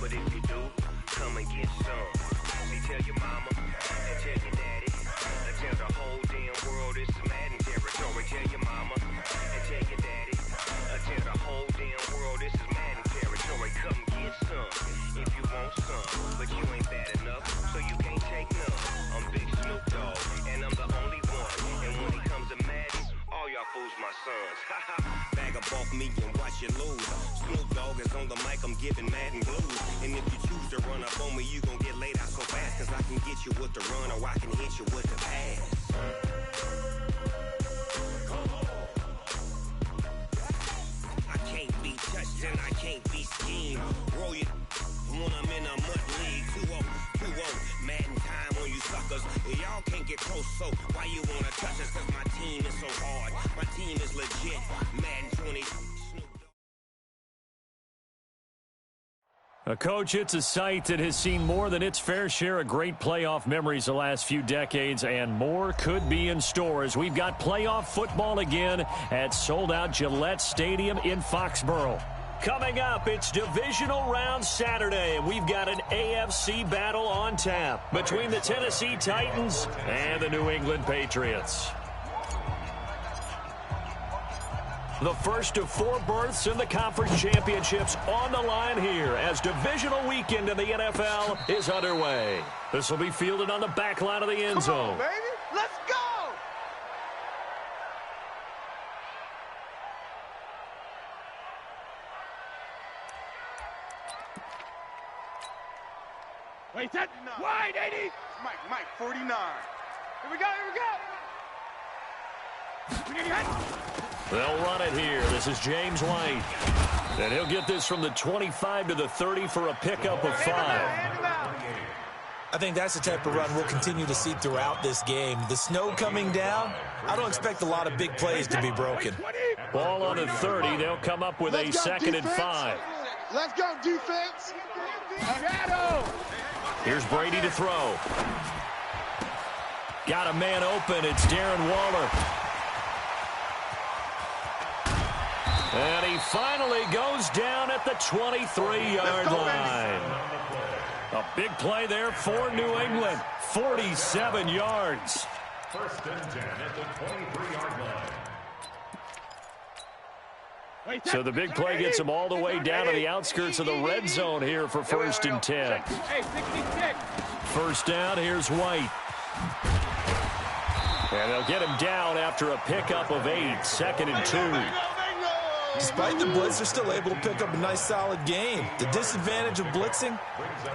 but if you do, come and get some. See, tell your mama and tell your daddy, and tell the whole damn world it's Madden territory. Tell your mama and tell your daddy, and tell the whole damn world this is Madden territory. Come get some if you want some, but you ain't bad enough, so you can't take none. I'm Big Snoop Dogg, and I'm the only one. And when it comes to Madden, all y'all fools my sons. Bag up off me and watch you lose. Snoop Dogg is on the mic, I'm giving Madden blues. And if you choose to run up on me, you gon' get laid out so fast, cause I can get you with the run or I can hit you with the pass. I can't be touched and I can't be schemed. Roll you when I'm in a mud league. 2-0, Madden time on you suckers. Y'all can't get close, so why you wanna touch us? Cause my team is so hard. My team is legit. Madden 20. Coach, it's a site that has seen more than its fair share of great playoff memories the last few decades, and more could be in store as we've got playoff football again at sold-out Gillette Stadium in Foxborough. Coming up, it's Divisional Round Saturday, and we've got an AFC battle on tap between the Tennessee Titans and the New England Patriots. The first of 4 berths in the conference championships on the line here as divisional weekend in the NFL is underway. This will be fielded on the back line of the end zone. Come on, baby. Let's go! Wait, that wide 80. Mike, 49. Here we go. They'll run it here. This is James White. And he'll get this from the 25 to the 30 for a pickup of 5. I think that's the type of run we'll continue to see throughout this game. The snow coming down, I don't expect a lot of big plays to be broken. Ball on the 30. They'll come up with a 2nd and 5. Let's go, defense. Here's Brady to throw. Got a man open. It's Darren Waller. And he finally goes down at the 23-yard line. A big play there for New England. 47 yards. First and 10 at the 23-yard line. So the big play gets him all the way down to the outskirts of the red zone here for 1st and 10. First down, here's White. And they'll get him down after a pickup of 8. 2nd and 2. Despite the blitz, they're still able to pick up a nice, solid gain. The disadvantage of blitzing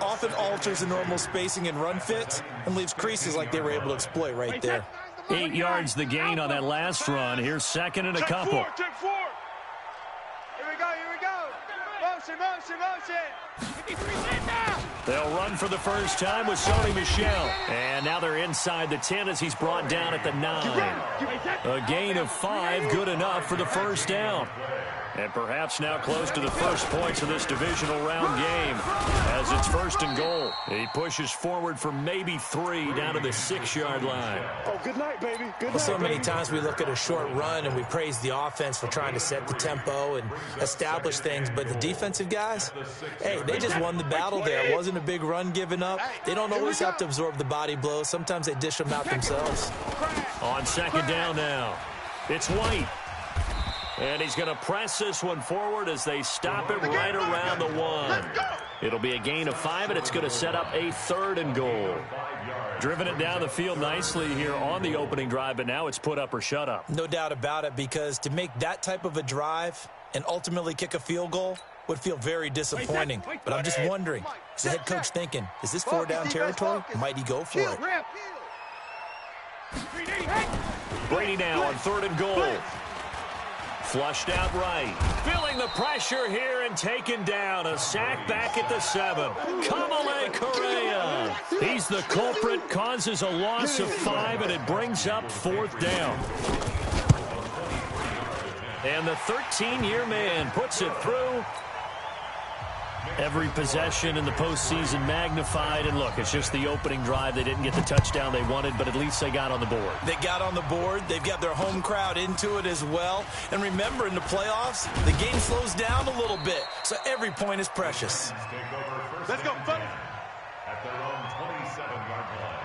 often alters the normal spacing and run fits and leaves creases like they were able to exploit right there. 8 yards the gain on that last run. Here's 2nd and a couple. Check 4. Here we go. Motion. They'll run for the first time with Sony Michel. And now they're inside the 10 as he's brought down at the 9. A gain of 5, good enough for the first down. And perhaps now close to the first points of this divisional round game as it's 1st and goal. He pushes forward for maybe 3 down to the 6-yard line. Oh, good night, baby. Good Well, so many times we look at a short run and we praise the offense for trying to set the tempo and establish things, but the defensive guys, hey, they just won the battle there. It wasn't a big run given up. They don't always have to absorb the body blows. Sometimes they dish them out themselves. On 2nd down now, it's White. And he's going to press this one forward as they stop it right around the 1. It'll be a gain of 5, and it's going to set up a 3rd and goal. Driven it down the field nicely here on the opening drive, but now it's put up or shut up. No doubt about it, because to make that type of a drive and ultimately kick a field goal would feel very disappointing. But I'm just wondering, is the head coach thinking, is this 4-down territory? Might he go for it? Brady now on 3rd and goal. Flushed out right. Feeling the pressure here and taken down. A sack back at the 7. Kamale Correa. He's the culprit, causes a loss of 5, and it brings up 4th down. And the 13-year man puts it through. Every possession in the postseason magnified, and look, it's just the opening drive. They didn't get the touchdown they wanted, but at least they got on the board. They got on the board. They've got their home crowd into it as well. And remember, in the playoffs, the game slows down a little bit, so every point is precious. Let's go, fellas. At their own 27-yard line.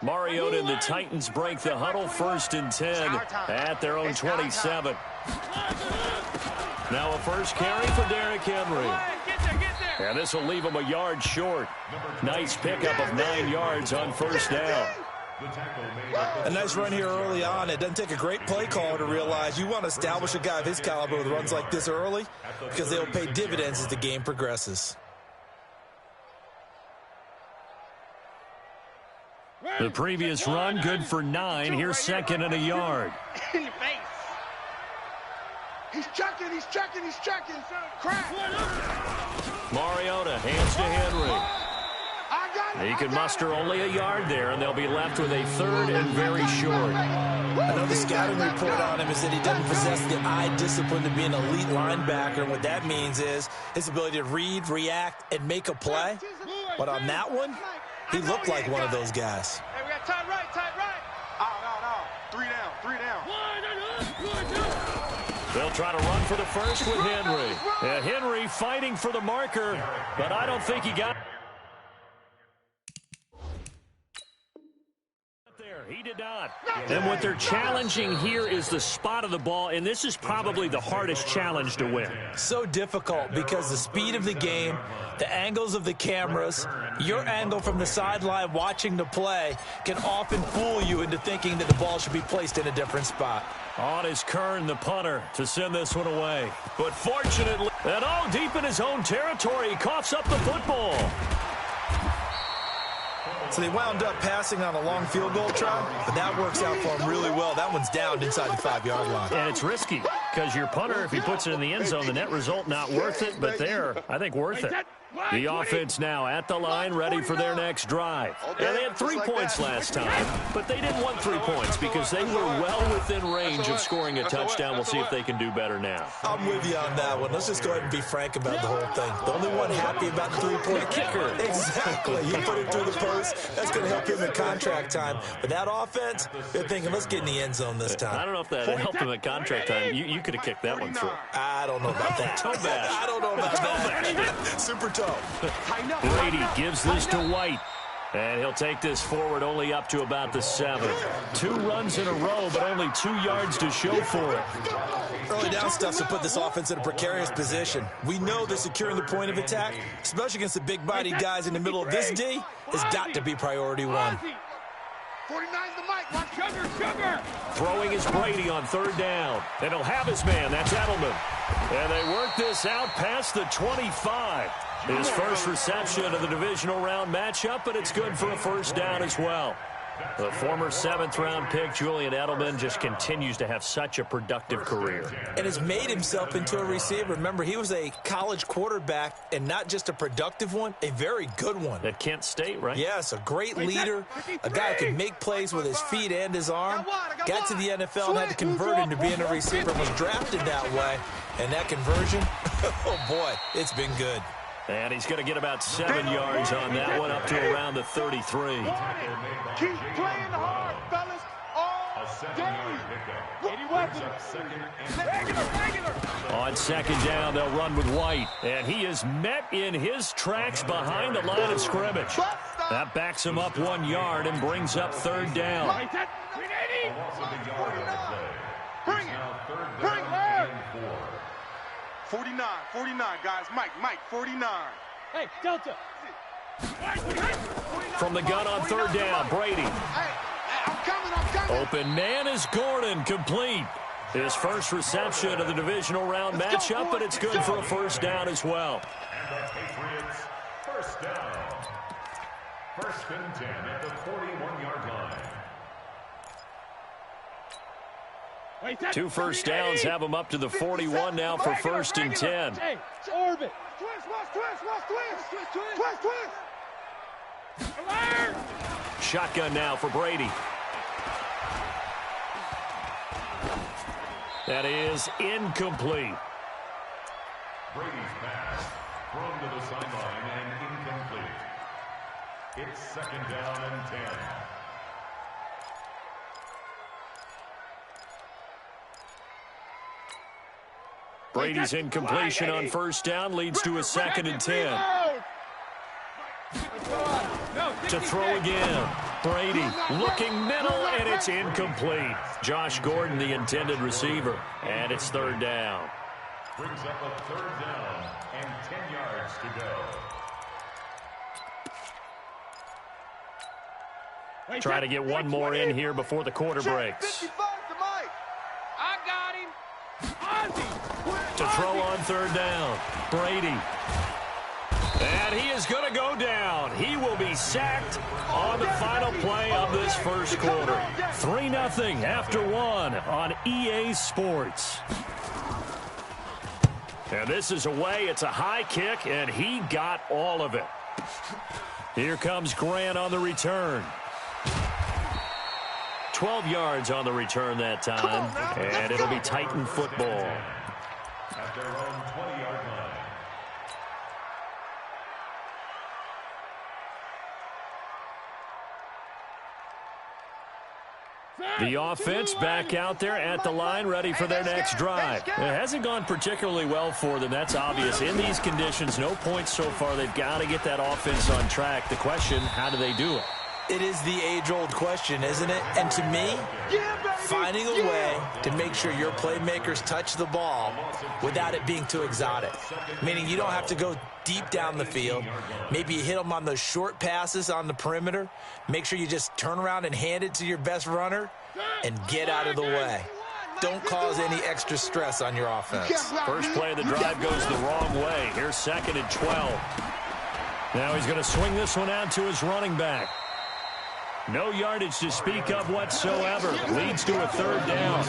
Mariota and the Titans break the huddle, 1st and 10 at their own 27. Now a first carry for Derrick Henry. And this will leave him a yard short. Nice pickup of 9 yards on 1st down. A nice run here early on. It doesn't take a great play caller to realize you want to establish a guy of his caliber with runs like this early because they'll pay dividends as the game progresses. The previous run, good for 9. Here's 2nd and a yard. In your face. He's checking. Crack. Mariota hands to Henry. He can muster only a yard there, and they'll be left with a 3rd and very short. Another scouting report on him is that he doesn't possess the eye discipline to be an elite linebacker. And what that means is his ability to read, react, and make a play. But on that one, he looked like one of those guys. Hey, we got tight right. No. 3 down. They'll try to run for the first with Henry. And Henry fighting for the marker, but I don't think he got there. He did not. And what they're challenging here is the spot of the ball, and this is probably the hardest challenge to win. So difficult because the speed of the game, the angles of the cameras, your angle from the sideline watching the play can often fool you into thinking that the ball should be placed in a different spot. On is Kern, the punter, to send this one away. But fortunately, and deep in his own territory, he coughs up the football. So they wound up passing on a long field goal try, but that works out for them really well. That one's down inside the 5-yard line. And it's risky because your punter, if he puts it in the end zone, the net result not worth it, but there, I think worth it. The offense now at the line, ready for their next drive. And they had 3 points last time, but they didn't want 3 points because they were well within range of scoring a touchdown. We'll see if they can do better now. I'm with you on that one. Let's just go ahead and be frank about the whole thing. The only one happy about the 3-point kicker. Exactly. You put it through the post. That's going to help him in contract time. But that offense, they're thinking, let's get in the end zone this time. I don't know if that helped him at contract time. You could have kicked that one through. I don't know about that. Toe bash. I don't know about that. Super toe. Brady gives this to White. And he'll take this forward only up to about the 7. 2 runs in a row, but only 2 yards to show for it. Early down stuff to put this offense in a precarious position. We know they're securing the point of attack, especially against the big-bodied guys in the middle of this D, has got to be priority 1. 49's the mic. Watch sugar. Throwing is Brady on 3rd down. And he'll have his man. That's Edelman. And they work this out past the 25. His first reception of the divisional round matchup, but it's good for a 1st down as well. The former 7th-round pick, Julian Edelman, just continues to have such a productive career. And has made himself into a receiver. Remember, he was a college quarterback, and not just a productive one, a very good one. At Kent State, right? Yes, a great leader, a guy who can make plays with his feet and his arm. Got to the NFL and had to convert into being a receiver and was drafted that way. And that conversion, oh boy, it's been good. And he's going to get about 7 yards on that one, up to around the 33. Keep playing hard, fellas, all day. 81. On 2nd down, they'll run with White. And he is met in his tracks behind the line of scrimmage. That backs him up 1 yard and brings up 3rd down. Bring it. 49, guys. Mike, 49. Hey, Delta. From the gun on 3rd down, Brady. Hey, I'm coming. Open man is Gordon, complete. His first reception of the divisional round matchup, but it's good for a 1st down as well. And the Patriots' 1st First down. First and 10 at the 41-yard line. 2 first downs have them up to the 41 now for first and 10. Hey, orbit. Twist. Alert! Shotgun now for Brady. That is incomplete. Brady's pass thrown to the sideline and incomplete. It's second down and 10. Brady's incompletion on first down leads to a second and 10. To throw again. Brady looking middle, and it's incomplete. Josh Gordon, the intended receiver, and it's third down. Brings up a third down and 10 yards to go. Try to get one more in here before the quarter breaks. I got him. To throw on third down. Brady. And he is going to go down. He will be sacked on the final play of this first quarter. 3-0 after 1 on EA Sports. And this is away. It's a high kick, and he got all of it. Here comes Grant on the return. 12 yards on the return that time, and it'll be Titan football. At their own 20-yard line. The offense back out there at the line, ready for their next drive. It hasn't gone particularly well for them. That's obvious. In these conditions, no points so far. They've got to get that offense on track. The question, how do they do it? It is the age-old question, isn't it? And to me, finding a way to make sure your playmakers touch the ball without it being too exotic. Meaning you don't have to go deep down the field. Maybe you hit them on those short passes on the perimeter. Make sure you just turn around and hand it to your best runner and get out of the way. Don't cause any extra stress on your offense. First play of the drive goes the wrong way. Here's second and 12. Now he's going to swing this one out to his running back. No yardage to speak of whatsoever. Leads to a third down.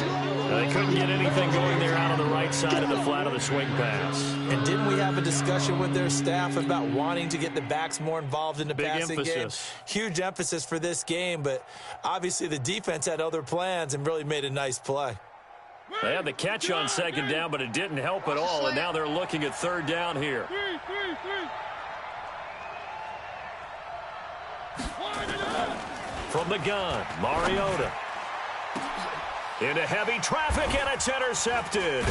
They couldn't get anything going there out on the right side of the flat of the swing pass. And didn't we have a discussion with their staff about wanting to get the backs more involved in the passing game? Huge emphasis for this game, but obviously the defense had other plans and really made a nice play. They had the catch on second down, but it didn't help at all, and now they're looking at third down here. From the gun, Mariota. Into heavy traffic, and it's intercepted.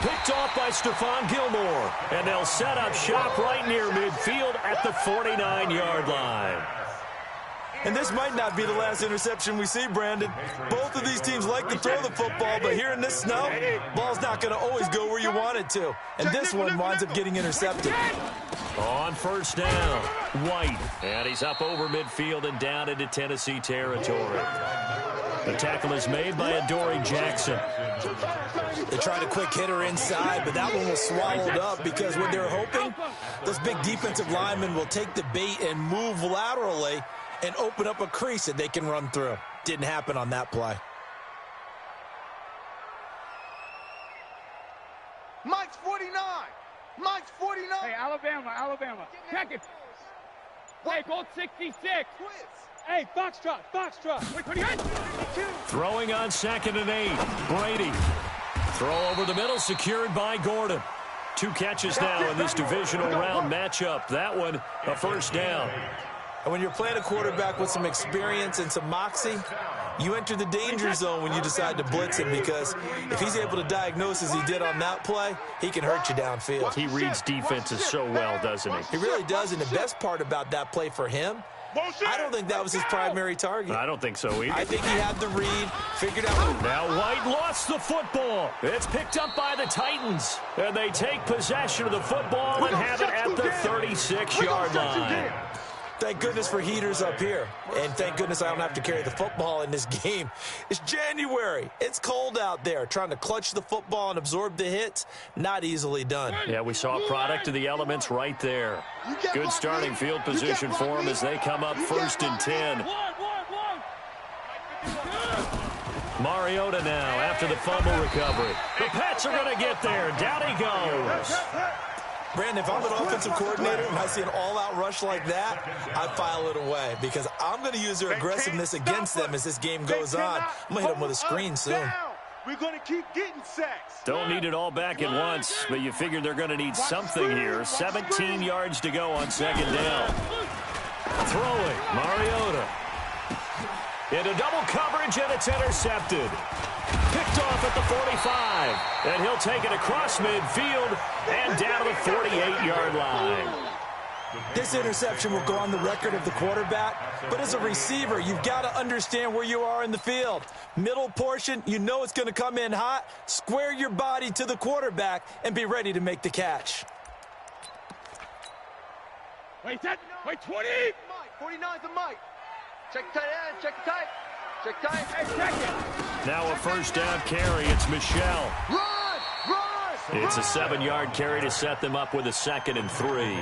Picked off by Stephon Gilmore. And they'll set up shop right near midfield at the 49-yard line. And this might not be the last interception we see, Brandon. Both of these teams like to throw the football, but here in this snow, ball's not going to always go where you want it to. And this one winds up getting intercepted. On first down, White. And he's up over midfield and down into Tennessee territory. The tackle is made by Adoree Jackson. They tried a quick hitter inside, but that one was swallowed up because what they're hoping, those big defensive linemen will take the bait and move laterally and open up a crease that they can run through. Didn't happen on that play. Mike's 49. Mike's 49. Hey, Alabama. Check it. Hey, Colt 66. Hey, Foxtrot. Wait, 28. Throwing on second and 8. Brady. Throw over the middle, secured by Gordon. 2 catches now in this divisional round matchup. That one, a first down. And when you're playing a quarterback with some experience and some moxie, you enter the danger zone when you decide to blitz him, because if he's able to diagnose as he did on that play, he can hurt you downfield. He reads defenses so well, doesn't he? He really does, and the best part about that play for him, I don't think that was his primary target. I don't think so either. I think he had the read, figured out. Now White lost the football. It's picked up by the Titans. And they take possession of the football and have it at the 36-yard line. Thank goodness for heaters up here. And thank goodness I don't have to carry the football in this game. It's January. It's cold out there. Trying to clutch the football and absorb the hits, not easily done. Yeah, we saw a product of the elements right there. Good starting field position for them as they come up 1st and 10. Mariota now after the fumble recovery. The Pats are going to get there. Down he goes. Brandon, if I'm an offensive coordinator and I see an all-out rush like that, I file it away because I'm going to use their aggressiveness against them as this game goes on. I'm going to hit them with a screen soon. We're going to keep getting sacks. Don't need it all back at once, but you figure they're going to need something here. 17 yards to go on 2nd down. Throwing, Mariota. Into double coverage, and it's intercepted. Picked off at the 45, and he'll take it across midfield and down to the 48-yard line. This interception will go on the record of the quarterback, but as a receiver, you've got to understand where you are in the field. Middle portion, you know it's going to come in hot. Square your body to the quarterback and be ready to make the catch. Wait, 20. 49's the mic. Check tight end, check tight. Check tight. Hey, check it. Now a 1st down carry. It's Michelle. Run! It's a 7-yard carry to set them up with a 2nd and 3.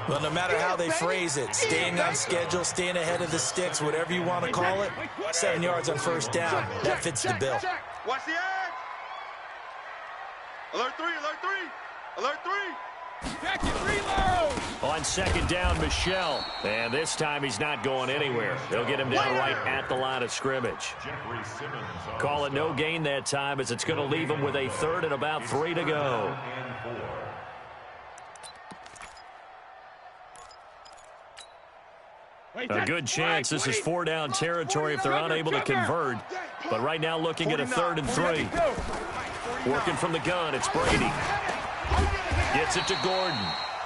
Well, no matter how they phrase it, staying on schedule, staying ahead of the sticks, whatever you want to call it, 7 yards on 1st down, that fits the bill. Watch the edge. Alert 3, alert 3. Alert 3. Check it, reload. On 2nd down, Michelle. And this time he's not going anywhere. They'll get him down right at the line of scrimmage. Call it no gain that time as it's going to leave him with a 3rd and about 3 to go. A good chance this is 4-down territory if they're unable to convert. But right now looking at a 3rd and 3. Working from the gun, it's Brady. Gets it to Gordon.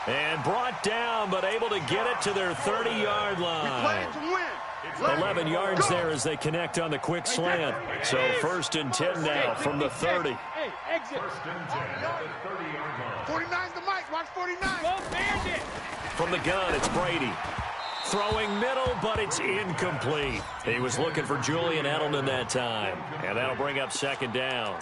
And brought down, but able to get it to their 30-yard line. 11 yards there as they connect on the quick slant. So 1st and 10 now from the 30. Hey, exit. 1st and 10 at the 30-yard line. 49's the mic. Watch 49. Go Bandit. From the gun, it's Brady. Throwing middle, but it's incomplete. He was looking for Julian Edelman that time. And that'll bring up 2nd down.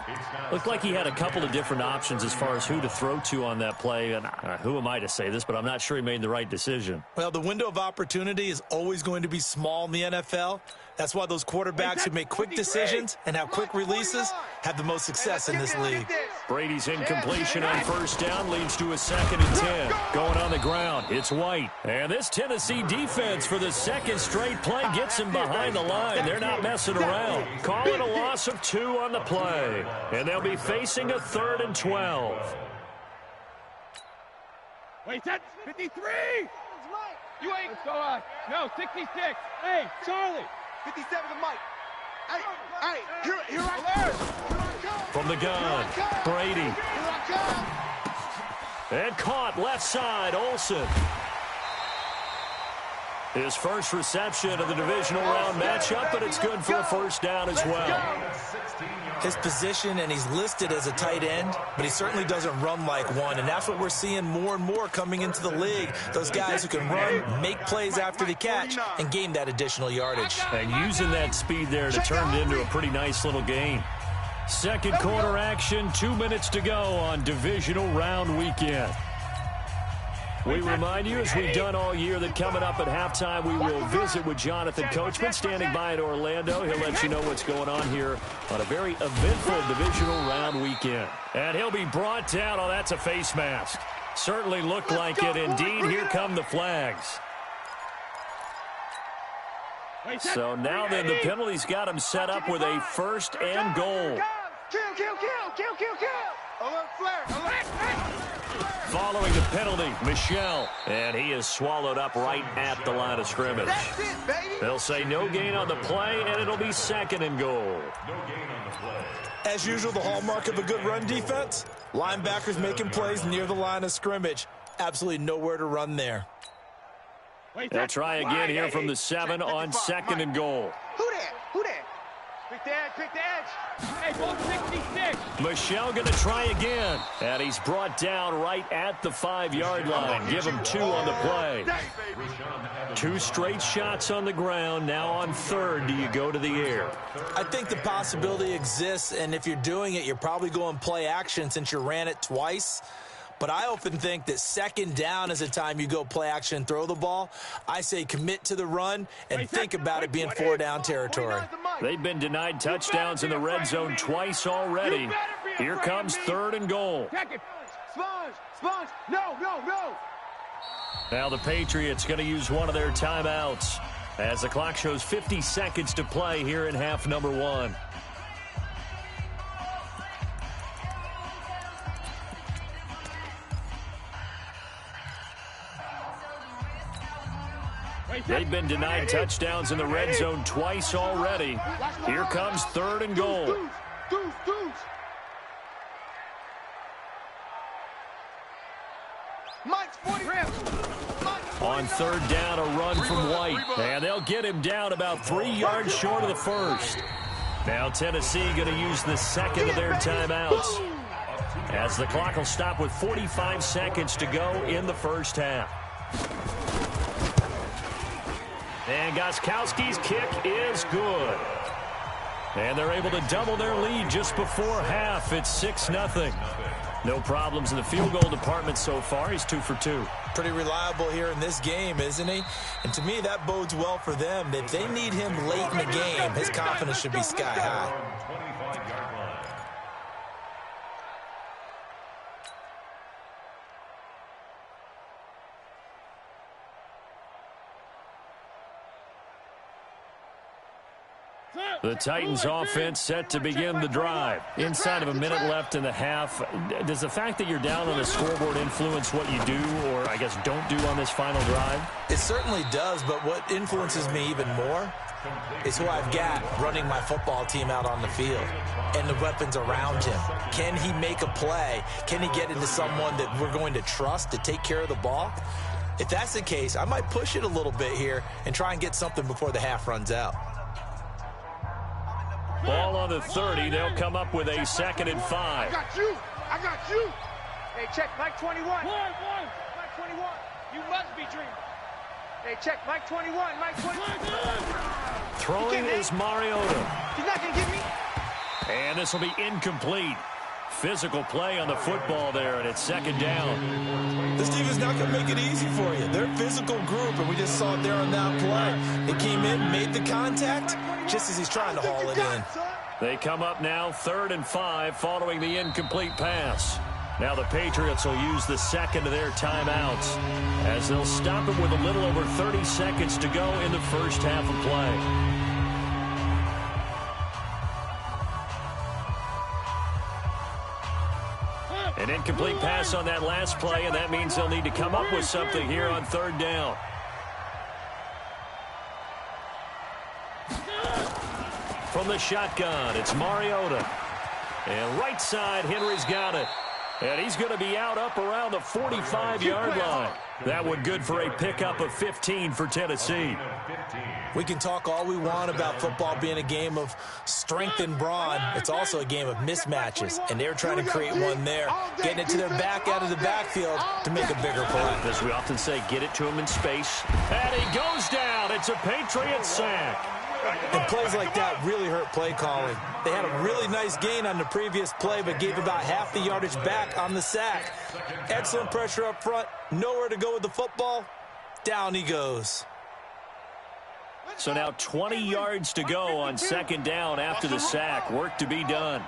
Looked like he had a couple of different options as far as who to throw to on that play. And who am I to say this, but I'm not sure he made the right decision. Well, the window of opportunity is always going to be small in the NFL. That's why those quarterbacks who make quick decisions and have quick releases have the most success in this league. Brady's incompletion on 1st down leads to a 2nd and 10. Going on the ground, it's White. And this Tennessee defense for the 2nd straight play gets him behind the line. They're not messing around. Call it a loss of 2 on the play. And they'll be facing a 3rd and 12. Wait, that's 53. You ain't. Let's go on. No, 66. Hey, Charlie. 57 the mic. Hey, here I come. From the gun, Brady. Here I come. And caught left side, Olsen. His first reception of the divisional round matchup, but it's good for a 1st down as well. His position, and he's listed as a tight end, but he certainly doesn't run like one, and that's what we're seeing more and more coming into the league. Those guys who can run, make plays after the catch, and gain that additional yardage. And using that speed there to turn it into a pretty nice little gain. 2nd quarter action, 2 minutes to go on divisional round weekend. We remind you, as we've done all year, that coming up at halftime, we will visit with Jonathan Coachman, standing by in Orlando. He'll let you know what's going on here on a very eventful divisional round weekend. And he'll be brought down. Oh, that's a face mask. Certainly looked like it. Indeed, here come the flags. So now then, the penalty's got him set up with a 1st and goal. Kill. Alert flare. Alert. Following the penalty, Michelle. And he is swallowed up right at the line of scrimmage. That's it, baby. They'll say no gain on the play, and it'll be 2nd and goal. No gain on the play. As usual, the hallmark of a good run defense, linebackers making plays near the line of scrimmage. Absolutely nowhere to run there. They'll try again here from the 7 on 2nd and goal. Who that? Pick the edge. Hey, ball 66. Michelle going to try again. And he's brought down right at the 5-yard line. Give him 2 on the play. 2 straight shots on the ground. Now on 3rd, do you go to the air? I think the possibility exists, and if you're doing it, you're probably going play action since you ran it twice. But I often think that 2nd down is the time you go play action and throw the ball. I say commit to the run and think about it being 4-down territory. They've been denied touchdowns in the red zone twice already. Here comes 3rd and goal. Sponge, no. Now the Patriots going to use one of their timeouts as the clock shows 50 seconds to play here in half number 1. They've been denied touchdowns in the red zone twice already. Here comes 3rd and goal. On 3rd down, a run from White. And they'll get him down about 3 yards short of the 1st. Now Tennessee going to use the 2nd of their timeouts, as the clock will stop with 45 seconds to go in the 1st half. And Gostkowski's kick is good. And they're able to double their lead just before half. It's 6-0. No problems in the field goal department so far. He's 2 for 2. Pretty reliable here in this game, isn't he? And to me, that bodes well for them. If they need him late in the game, his confidence should be sky high. The Titans offense set to begin the drive. Inside of a minute left in the half, does the fact that you're down on the scoreboard influence what you do, or I guess don't do on this final drive? It certainly does, but what influences me even more is who I've got running my football team out on the field and the weapons around him. Can he make a play? Can he get into someone that we're going to trust to take care of the ball? If that's the case, I might push it a little bit here and try and get something before the half runs out. Ball on the 30. They'll come up with a 2nd and 5. I got you. Hey, check, Mike 21. Mike 21. You must be dreaming. Hey, check, Mike 21. Mike 21. Throwing is Mariota. He's not going to get me. And this will be incomplete. Physical play on the football there, and it's 2nd down. This team is not going to make it easy for you. They're a physical group, and we just saw it there on that play. They came in, made the contact, just as he's trying to haul it in. They come up now 3rd and 5 following the incomplete pass. Now the Patriots will use the 2nd of their timeouts, as they'll stop it with a little over 30 seconds to go in the 1st half of play. An incomplete pass on that last play, and that means they'll need to come up with something here on 3rd down. From the shotgun, it's Mariota. And right side, Henry's got it. And he's going to be out up around the 45-yard line. That one good for a pickup of 15 for Tennessee. We can talk all we want about football being a game of strength and brawn. It's also a game of mismatches, and they're trying to create one there, getting it to their back out of the backfield to make a bigger play. As we often say, get it to him in space. And he goes down. It's a Patriot sack. And plays like that really hurt play calling. They had a really nice gain on the previous play, but gave about half the yardage back on the sack. Excellent pressure up front. Nowhere to go with the football. Down he goes. So now 20 yards to go on 2nd down after the sack. Work to be done.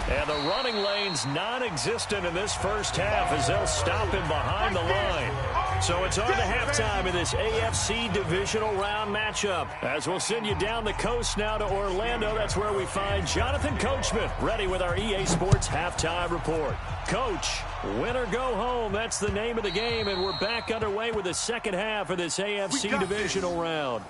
And the running lane's non-existent in this 1st half as they'll stop him behind the line. So it's on to halftime in this AFC divisional round matchup. As we'll send you down the coast now to Orlando, that's where we find Jonathan Coachman, ready with our EA Sports halftime report. Coach, win or go home, that's the name of the game, and we're back underway with the 2nd half of this AFC divisional round.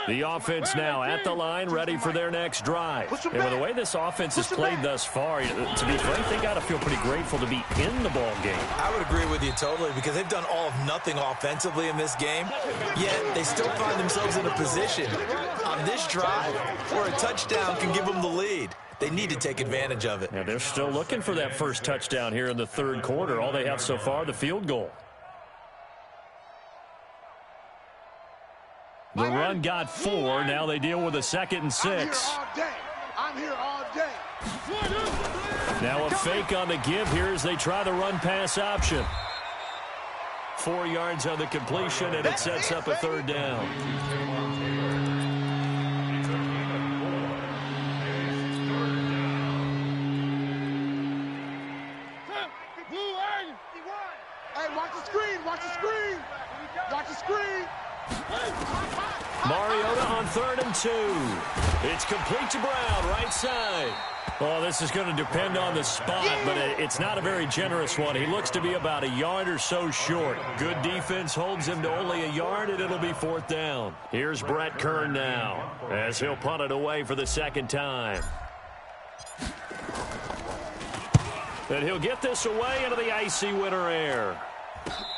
The offense now at the line, ready for their next drive. And with the way this offense has played thus far, to be frank, they got to feel pretty grateful to be in the ball game. I would agree with you totally, because they've done all of nothing offensively in this game, yet they still find themselves in a position on this drive where a touchdown can give them the lead. They need to take advantage of it. And they're still looking for that first touchdown here in the third quarter. All they have so far, the field goal. The run got 4. Now they deal with a 2nd and 6. I'm here all day. Now a fake on the give here as they try the run-pass option. 4 yards on the completion, and it sets up a 3rd down. Hey, watch the screen, watch the screen. Watch the screen. Mariota on 3rd and 2. It's complete to Brown, right side. Well, this is going to depend on the spot, but it's not a very generous one. He looks to be about a yard or so short. Good defense holds him to only a yard, and it'll be 4th down. Here's Brett Kern now as he'll punt it away for the 2nd time. And he'll get this away into the icy winter air.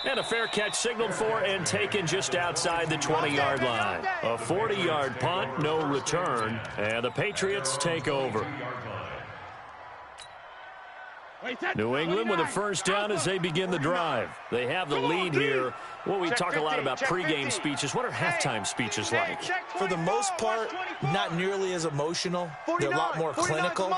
And a fair catch signaled for and taken just outside the 20-yard line. A 40-yard punt, no return, and the Patriots take over. New England with a first down as they begin the drive. They have the lead here. Well, we talk a lot about pregame speeches. What are halftime speeches like? For the most part, not nearly as emotional. They're a lot more clinical.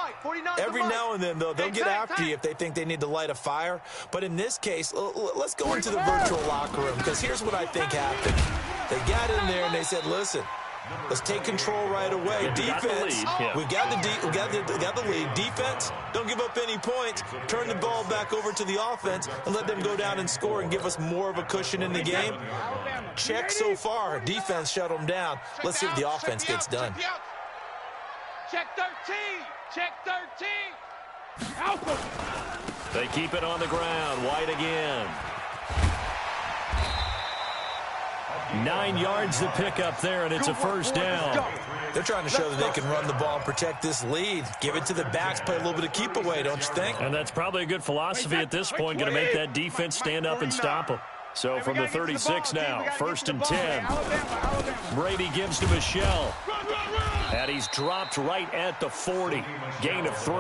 Every now and then, though, they'll get after you if they think they need to light a fire. But in this case, let's go into the virtual locker room, because here's what I think happened. They got in there and they said, listen, let's take control right away. Defense, we got the lead. Defense, don't give up any points. Turn the ball back over to the offense and let them go down and score and give us more of a cushion in the game. Check so far. Defense shut them down. Let's see if the offense gets done. Check 13. Check 13. Alpha. They keep it on the ground. White again. 9 yards to pick up there, and it's a first down. They're trying to show that they can run the ball and protect this lead. Give it to the backs, play a little bit of keep away, don't you think? And that's probably a good philosophy at this point, going to make that defense stand up and stop them. So from the 36 now, 1st and 10. Brady gives to Michelle. And he's dropped right at the 40. Gain of 3.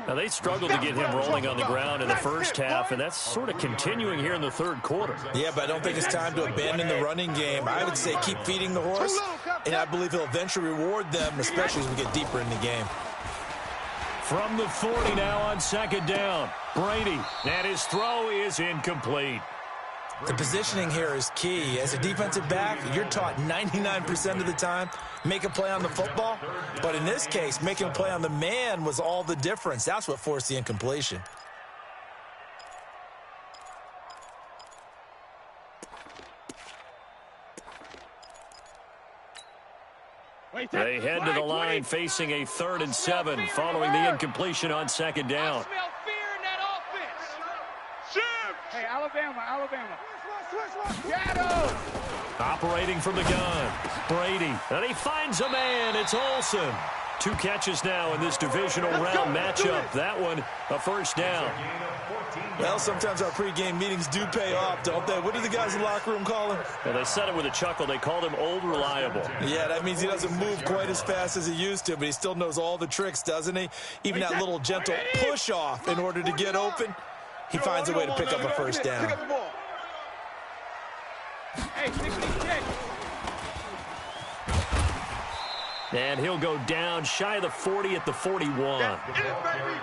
Now, they struggled to get him rolling on the ground in the first half, and that's sort of continuing here in the third quarter. Yeah, but I don't think it's time to abandon the running game. I would say keep feeding the horse, and I believe he'll eventually reward them, especially as we get deeper in the game. From the 40 now on 2nd down. Brady, and his throw is incomplete. The positioning here is key. As a defensive back, you're taught 99% of the time, make a play on the football. But in this case, making a play on the man was all the difference. That's what forced the incompletion. They head to the line facing a 3rd and 7 following the incompletion on 2nd down. I smell fear in that offense. Hey, Alabama. Shadow. Operating from the gun. Brady. And he finds a man. It's Olsen. 2 catches now in this divisional round matchup. That one, a first down. Well, sometimes our pregame meetings do pay off, don't they? What do the guys in the locker room call him? Well, they said it with a chuckle. They called him Old Reliable. Yeah, that means he doesn't move quite as fast as he used to, but he still knows all the tricks, doesn't he? Even that little gentle push-off in order to get open, he finds a way to pick up a first down. Hey, 66. And he'll go down shy of the 40 at the 41.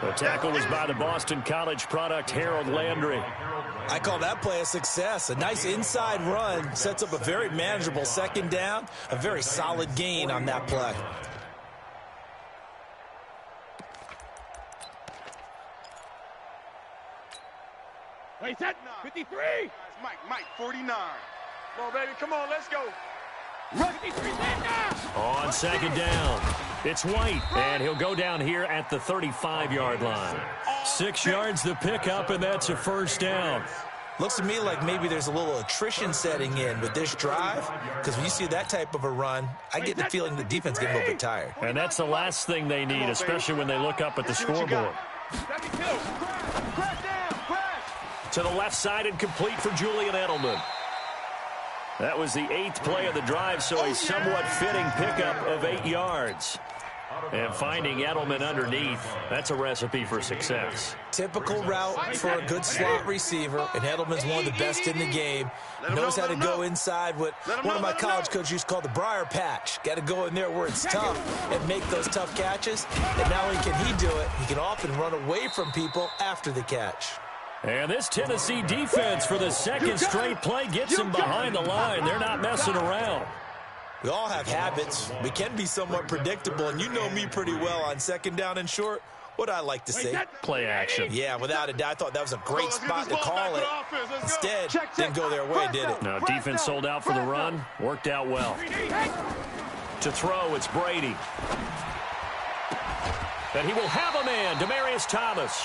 The tackle was by the Boston College product, Harold Landry. I call that play a success. A nice inside run sets up a very manageable 2nd down, a very solid gain on that play. Wait, set 53. Mike, 49. Come on, baby, come on, let's go. On 2nd down, it's White, and he'll go down here at the 35-yard line. 6 yards to pick up, and that's a first down. Looks to me like maybe there's a little attrition setting in with this drive, because when you see that type of a run, I get the feeling the defense getting a little bit tired. And that's the last thing they need, especially when they look up at the scoreboard. To the left side and complete for Julian Edelman. That was the 8th play of the drive, so a somewhat fitting pickup of 8 yards. And finding Edelman underneath, that's a recipe for success. Typical route for a good slot receiver, and Edelman's one of the best in the game. Knows how to go inside what one of my college coaches used to call the briar patch. Got to go in there where it's tough and make those tough catches. And not only can he do it, he can often run away from people after the catch. And this Tennessee defense for the second straight play gets him behind the line. They're not messing around. We all have habits. We can be somewhat predictable, and you know me pretty well on second down and short. What I like to say? Play action. Yeah, without a doubt, I thought that was a great spot to call it. Instead, didn't go their way, did it? No, defense sold out for the run. Worked out well. To throw, it's Brady. And he will have a man, Demaryius Thomas.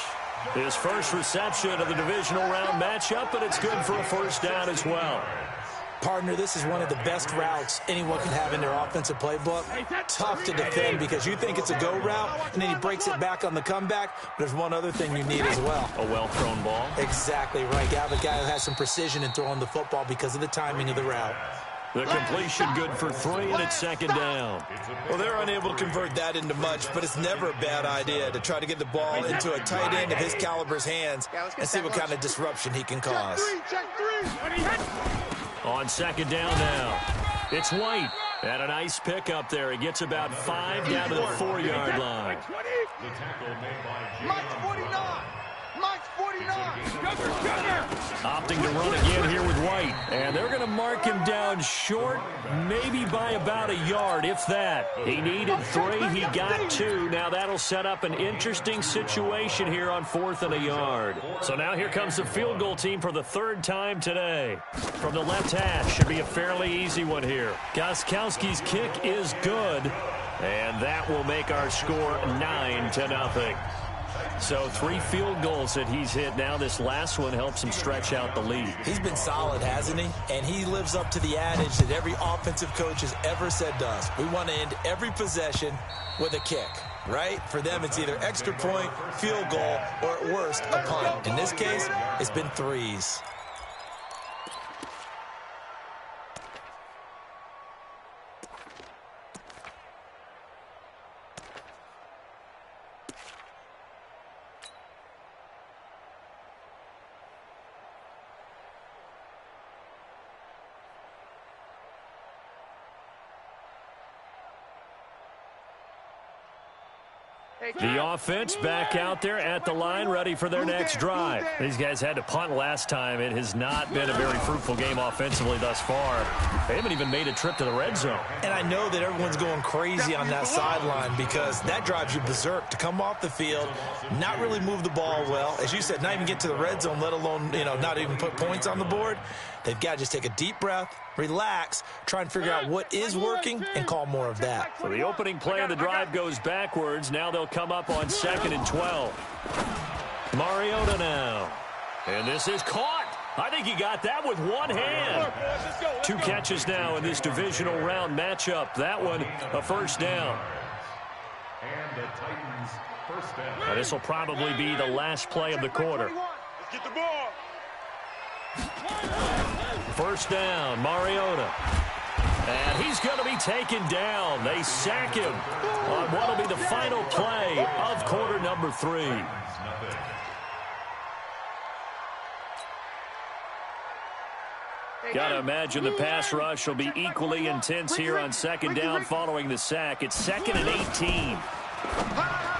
His first reception of the divisional round matchup, but it's good for a first down as well. Partner, this is one of the best routes anyone can have in their offensive playbook. Tough to defend because you think it's a go route, and then he breaks it back on the comeback. But there's one other thing you need as well. A well-thrown ball. Exactly right. You have a guy who has some precision in throwing the football because of the timing of the route. The completion good for 3, and it's second down. Well, they're unable to convert that into much, but it's never a bad idea to try to get the ball into a tight end of his caliber's hands and see what kind of disruption he can cause. On second down now, it's White. And a nice pickup there. He gets about 5 down to the 4-yard line. Mike's 49. Mike's 49. Opting to run again here with White. And they're going to mark him down short, maybe by about a yard, if that. He needed 3. He got 2. Now that'll set up an interesting situation here on 4th and a yard. So now here comes the field goal team for the 3rd time today. From the left hash, should be a fairly easy one here. Gostkowski's kick is good. And that will make our score 9-0. So 3 field goals that he's hit now. This last one helps him stretch out the lead. He's been solid, hasn't he? And he lives up to the adage that every offensive coach has ever said to us. We want to end every possession with a kick, right? For them, it's either extra point, field goal, or at worst, a punt. In this case, it's been 3s. The offense back out there at the line, ready for their next drive. These guys had to punt last time. It has not been a very fruitful game offensively thus far. They haven't even made a trip to the red zone. And I know that everyone's going crazy on that sideline because that drives you berserk to come off the field, not really move the ball well. As you said, not even get to the red zone, let alone, not even put points on the board. They've got to just take a deep breath, relax, try and figure out what is working, and call more of that. So the opening play of the drive goes backwards. Now they'll come up on 2nd and 12. Mariota now. And this is caught. I think he got that with one hand. 2 catches now in this divisional round matchup. That one, a first down. And the Titans first down. This will probably be the last play of the quarter. Let's get the ball. First down, Mariota. And he's going to be taken down. They sack him on what will be the final play of quarter number 3. Got to imagine the pass rush will be equally intense here on second down following the sack. It's 2nd and 18.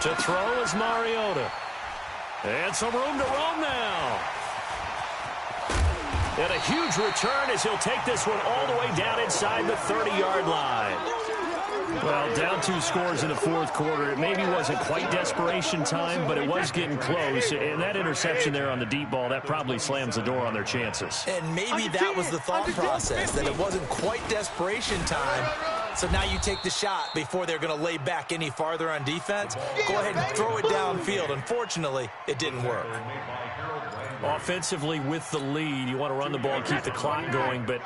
To throw is Mariota. And some room to roam now. And a huge return as he'll take this one all the way down inside the 30-yard line. Well, down 2 scores in the 4th quarter. It maybe wasn't quite desperation time, but it was getting close. And that interception there on the deep ball, that probably slams the door on their chances. And maybe that was the thought process, that it wasn't quite desperation time. So now you take the shot before they're going to lay back any farther on defense. Go ahead and throw it downfield. Unfortunately, it didn't work. Offensively with the lead, you want to run the ball, keep the clock going, but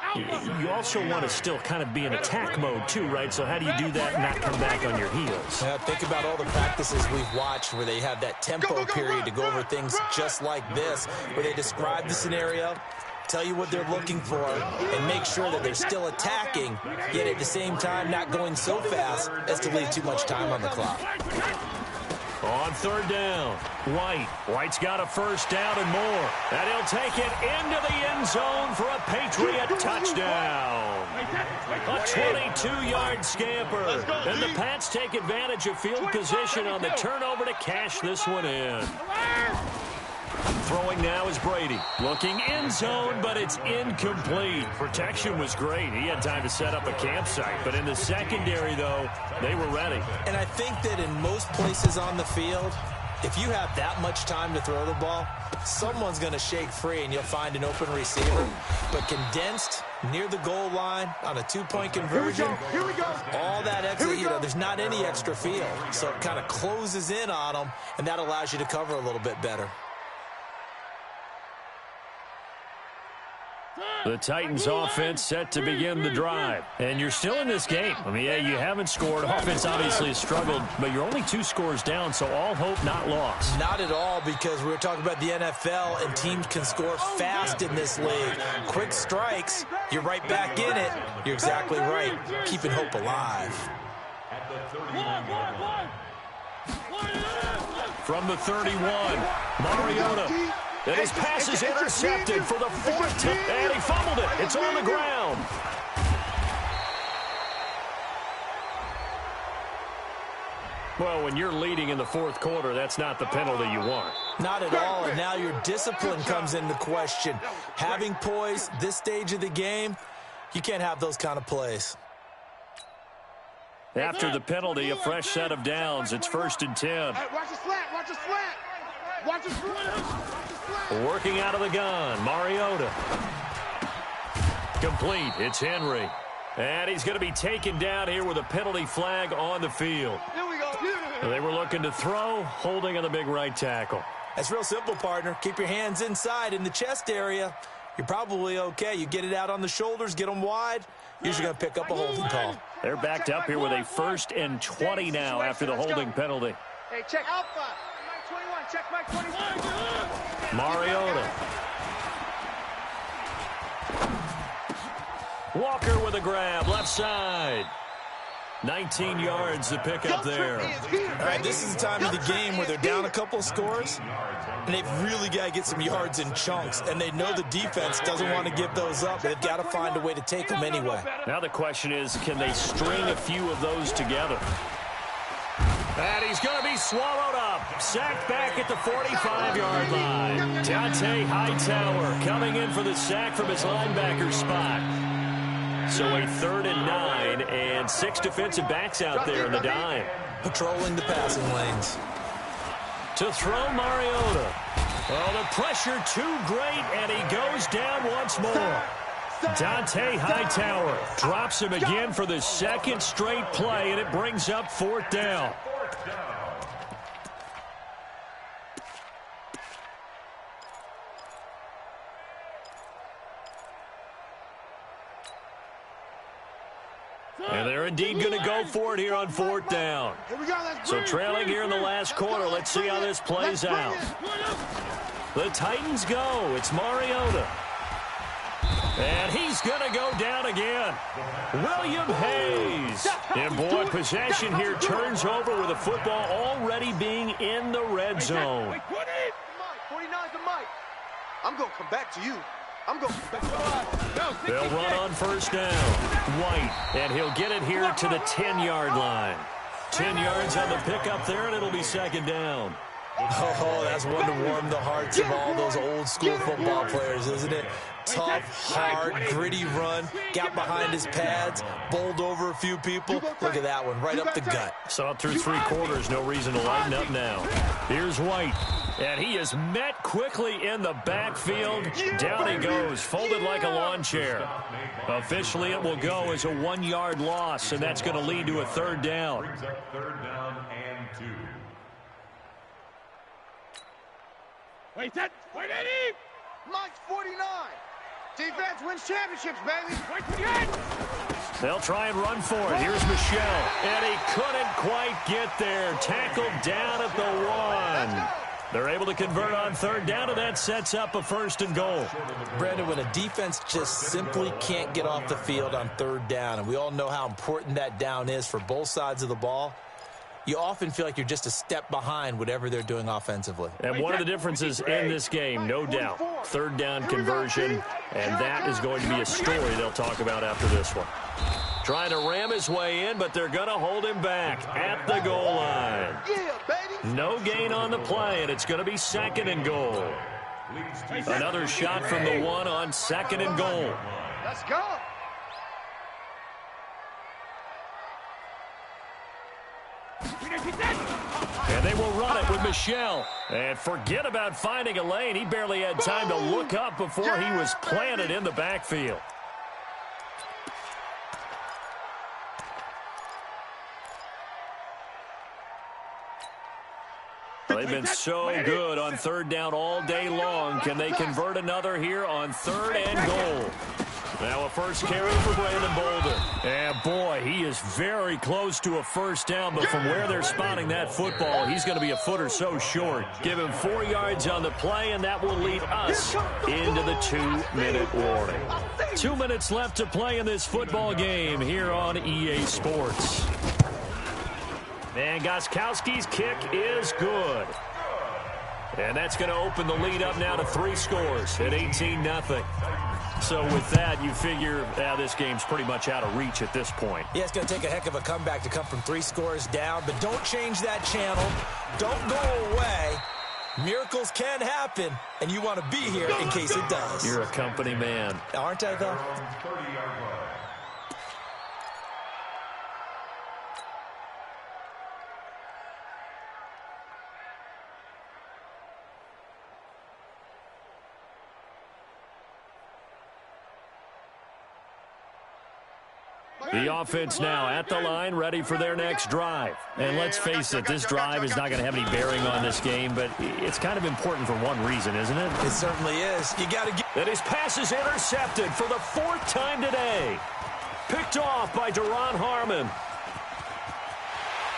you also want to still kind of be in attack mode too, right? So how do you do that and not come back on your heels? Yeah, think about all the practices we've watched where they have that tempo period to go over things just like this, where they describe the scenario, tell you what they're looking for, and make sure that they're still attacking, yet at the same time not going so fast as to leave too much time on the clock. On third down, White's got a first down and more. And he'll take it into the end zone for a Patriot touchdown. A 22-yard scamper. And the Pats take advantage of field position on the turnover to cash this one in. Throwing now is Brady. Looking end zone, but it's incomplete. Protection was great. He had time to set up a campsite. But in the secondary, though, they were ready. And I think that in most places on the field, if you have that much time to throw the ball, someone's going to shake free and you'll find an open receiver. But condensed near the goal line on a two-point conversion, all that extra, there's not any extra field. So it kind of closes in on them, and that allows you to cover a little bit better. The Titans offense set to begin the drive. And you're still in this game. I mean, yeah, you haven't scored. Offense obviously has struggled, but you're only 2 scores down, so all hope not lost. Not at all, because we were talking about the NFL, and teams can score fast in this league. Quick strikes, you're right back in it. You're exactly right. Keeping hope alive. From the 31, Mariota. And his pass is intercepted for the 4th time. And he fumbled it. It's on the ground. Well, when you're leading in the 4th quarter, that's not the penalty you want. Not at all, and now your discipline comes into question. Having poise this stage of the game, you can't have those kind of plays. After the penalty, a fresh set of downs. It's 1st and 10. Hey, watch the slant, watch the slant. Watch the slant. Working out of the gun, Mariota. Complete, it's Henry. And he's going to be taken down here with a penalty flag on the field. Here we go. They were looking to throw, holding on the big right tackle. That's real simple, partner. Keep your hands inside in the chest area. You're probably okay. You get it out on the shoulders, get them wide. Usually going to pick up a holding call. They're backed up here with a 1st and 20 now after the holding penalty. Hey, check Alpha. Mike 21. Check Mike 21. Mariota. Walker with a grab, left side. 19 yards to pick up there. All right, this is the time of the game where they're down a couple of scores, and they've really got to get some yards in chunks, and they know the defense doesn't want to give those up. They've got to find a way to take them anyway. Now the question is, can they string a few of those together? And he's going to be swallowed up. Sacked back at the 45-yard line. Dante Hightower coming in for the sack from his linebacker spot. So a 3rd and 9, and 6 defensive backs out there in the dime. Patrolling the passing lanes. To throw Mariota. Oh, the pressure too great, and he goes down once more. Dante Hightower drops him again for the 2nd straight play, and it brings up 4th down. And they're indeed going to go for it here on 4th down. So trailing here in the last quarter. Let's see how this plays out. The Titans go. It's Mariota. And he's going to go down again. William Hayes. And boy, possession here turns over with the football already being in the red zone. Mike, 49's the Mike. I'm going to come back to you. I'm going. They'll run on 1st down. White, and he'll get it here to the 10-yard line. 10 yards on the pickup there, and it'll be 2nd down. Oh, that's one to warm the hearts of all those old-school football players, isn't it? Tough, hard, gritty run, got behind his pads, bowled over a few people. Look at that one, right up the gut. Saw through 3 quarters, no reason to lighten up now. Here's White, and he is met quickly in the backfield. Down he goes, folded like a lawn chair. Officially, it will go as a 1-yard loss, and that's going to lead to a 3rd down. 3rd down and 2. Wait, set. Wait, Eddie. Mike's 49. Defense wins championships, baby. Wait, 28. They'll try and run for it. Here's Michelle. And he couldn't quite get there. Tackled down at the 1. They're able to convert on third down, and that sets up a first and goal. Brandon, when a defense just simply can't get off the field on third down, and we all know how important that down is for both sides of the ball, you often feel like you're just a step behind whatever they're doing offensively. And one of the differences in this game, no doubt, third down conversion, and that is going to be a story they'll talk about after this one. Trying to ram his way in, but they're going to hold him back at the goal line. Yeah, baby. No gain on the play, and it's going to be second and goal. Another shot from the 1 on second and goal. Let's go. And they will run it with Michelle. And forget about finding a lane. He barely had time to look up before he was planted in the backfield. They've been so good on third down all day long. Can they convert another here on third and goal? Now a first carry for Brandon Bolden. And boy, he is very close to a first down, but from where they're spotting that football, he's going to be a foot or so short. Give him 4 yards on the play, and that will lead us into the 2-minute warning. 2 minutes left to play in this football game here on EA Sports. And Gostkowski's kick is good. And that's going to open the lead up now to 3 scores at 18-0. So with that, you figure this game's pretty much out of reach at this point. Yeah, it's going to take a heck of a comeback to come from 3 scores down, but don't change that channel. Don't go away. Miracles can happen, and you want to be here in case it does. You're a company man. Aren't I, though? The offense now at the line, ready for their next drive. And let's face it, this drive is not going to have any bearing on this game, but it's kind of important for one reason, isn't it? It certainly is. You got to get... And his pass is intercepted for the 4th time today. Picked off by Deron Harmon.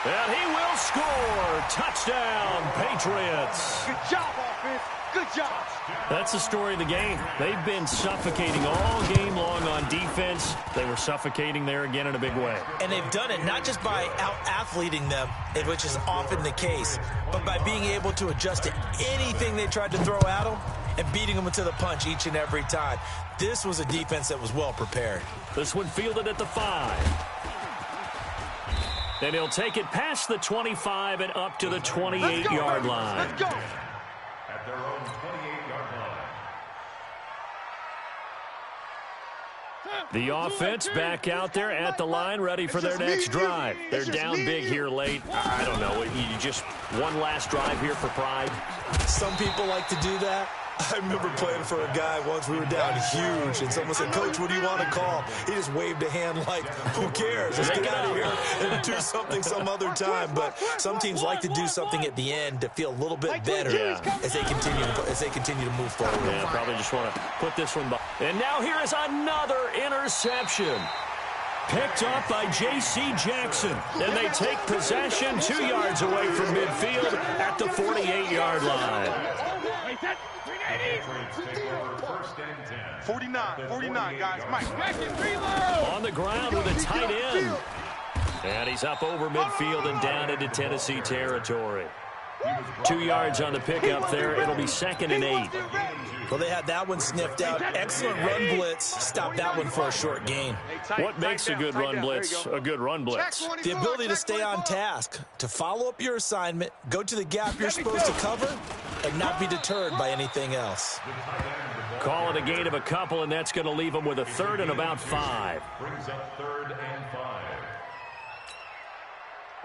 And he will score. Touchdown, Patriots. Good job, offense. Good job. That's the story of the game. They've been suffocating all game long on defense. They were suffocating there again in a big way. And they've done it not just by out-athleting them, which is often the case, but by being able to adjust to anything they tried to throw at them and beating them to the punch each and every time. This was a defense that was well prepared. This one fielded at the 5. Then he'll take it past the 25 and up to the 28-yard line. Let's go. At their own 28-yard line. The offense back out there at the line, ready for their next drive. They're down big here late. I don't know. You just one last drive here for pride. Some people like to do that. I remember playing for a guy once. We were down huge, and someone said, "Coach, what do you want to call?" He just waved a hand like, "Who cares? Let's get out of here and do something some other time." But some teams like to do something at the end to feel a little bit better as they continue to move forward. Yeah, probably just want to put this one behind. And now here is another interception. Picked up by J.C. Jackson. And they take possession 2 yards away from midfield at the 48-yard line. 49, guys. Mike, on the ground with a tight end. And he's up over midfield and down into Tennessee territory. 2 yards on the pickup there. It'll be 2nd and 8. Well, they had that one sniffed out. Excellent run blitz. Stopped that one for a short gain. What makes a good run blitz a good run blitz? The ability to stay on task, to follow up your assignment, go to the gap you're supposed to cover, and not be deterred by anything else. Call it a gain of a couple, and that's going to leave them with a 3rd and about 5. Brings up 3rd and 5.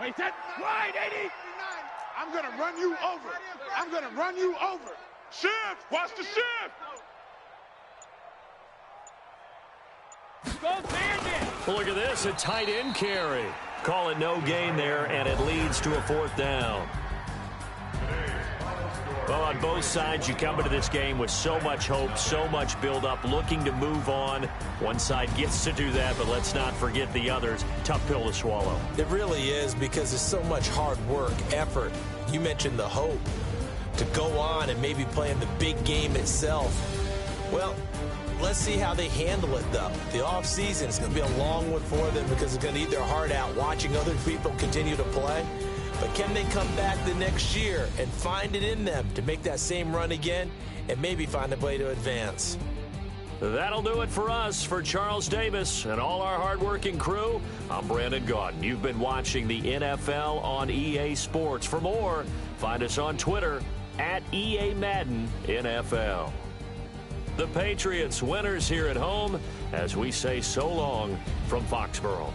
wait, set, wide, 80. I'm going to run you over. I'm going to run you over. Shift. Watch the shift. Go bandit. Well, look at this, a tight end carry. Call it no gain there, and it leads to a 4th down. Today's final score Well, on both sides, you come into this game with so much hope, so much build-up, looking to move on. One side gets to do that, but let's not forget the others. Tough pill to swallow. It really is, because there's so much hard work, effort. You mentioned the hope to go on and maybe play in the big game itself. Well, let's see how they handle it, though. The offseason is going to be a long one for them because they're going to eat their heart out watching other people continue to play. But can they come back the next year and find it in them to make that same run again and maybe find a way to advance? That'll do it for us. For Charles Davis and all our hardworking crew, I'm Brandon Gaudin. You've been watching the NFL on EA Sports. For more, find us on Twitter at EA Madden NFL. The Patriots winners here at home as we say so long from Foxborough.